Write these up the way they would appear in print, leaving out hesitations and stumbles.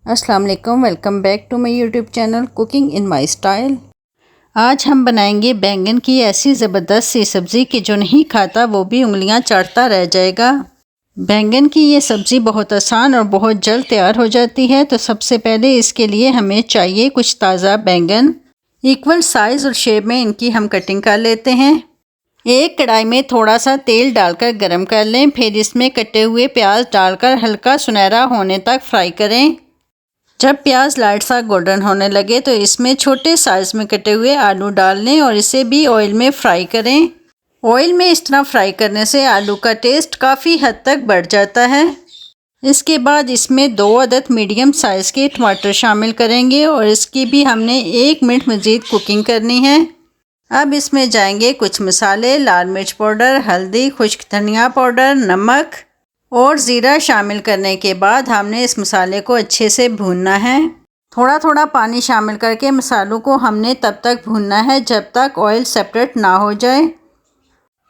अस्सलाम वालेकुम, welcome back to my YouTube channel cooking in my style. आज हम बनाएंगे बैंगन की ऐसी ज़बरदस्त सी सब्ज़ी कि जो नहीं खाता वो भी उंगलियां चाटता रह जाएगा। बैंगन की ये सब्ज़ी बहुत आसान और बहुत जल्द तैयार हो जाती है। तो सबसे पहले इसके लिए हमें चाहिए कुछ ताज़ा बैंगन। इक्वल साइज़ और शेप में इनकी हम कटिंग कर लेते हैं। एक कढ़ाई में थोड़ा सा तेल डालकर गरम कर लें। फिर इसमें कटे हुए प्याज डालकर हल्का सुनहरा होने तक फ्राई करें। जब प्याज लाइट सा गोल्डन होने लगे तो इसमें छोटे साइज़ में कटे हुए आलू डाल लें और इसे भी ऑयल में फ्राई करें। ऑयल में इस तरह फ्राई करने से आलू का टेस्ट काफ़ी हद तक बढ़ जाता है। इसके बाद इसमें 2 अदद मीडियम साइज़ के टमाटर शामिल करेंगे और इसकी भी हमने 1 मिनट मज़ीद कुकिंग करनी है। अब इसमें जाएंगे कुछ मसाले, लाल मिर्च पाउडर, हल्दी, खुश्क धनिया पाउडर, नमक और ज़ीरा शामिल करने के बाद हमने इस मसाले को अच्छे से भूनना है। थोड़ा थोड़ा पानी शामिल करके मसालों को हमने तब तक भूनना है जब तक ऑयल सेपरेट ना हो जाए।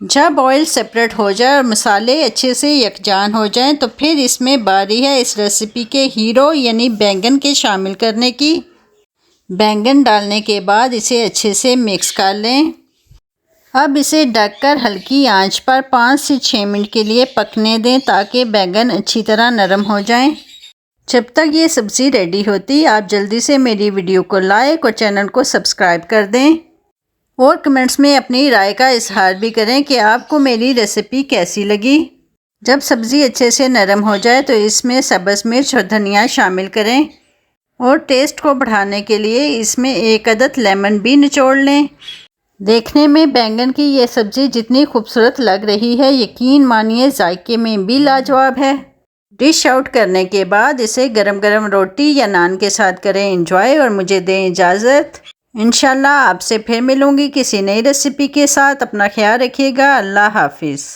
जब ऑयल सेपरेट हो जाए और मसाले अच्छे से यकजान हो जाएं तो फिर इसमें बारी है इस रेसिपी के हीरो यानी बैंगन के शामिल करने की। बैंगन डालने के बाद इसे अच्छे से मिक्स कर लें। अब इसे ढककर हल्की आंच पर 5 से 6 मिनट के लिए पकने दें ताकि बैंगन अच्छी तरह नरम हो जाएं। जब तक ये सब्ज़ी रेडी होती आप जल्दी से मेरी वीडियो को लाइक और चैनल को सब्सक्राइब कर दें और कमेंट्स में अपनी राय का इजहार भी करें कि आपको मेरी रेसिपी कैसी लगी। जब सब्ज़ी अच्छे से नरम हो जाए तो इसमें सब्ज़ मिर्च और धनिया शामिल करें और टेस्ट को बढ़ाने के लिए इसमें 1 अदद लेमन भी निचोड़ लें। देखने में बैंगन की ये सब्ज़ी जितनी खूबसूरत लग रही है यकीन मानिए जायके में भी लाजवाब है। डिश आउट करने के बाद इसे गरम गरम रोटी या नान के साथ करें एंजॉय और मुझे दें इजाज़त। इंशाल्लाह आपसे फिर मिलूँगी किसी नई रेसिपी के साथ। अपना ख्याल रखिएगा। अल्लाह हाफिज़।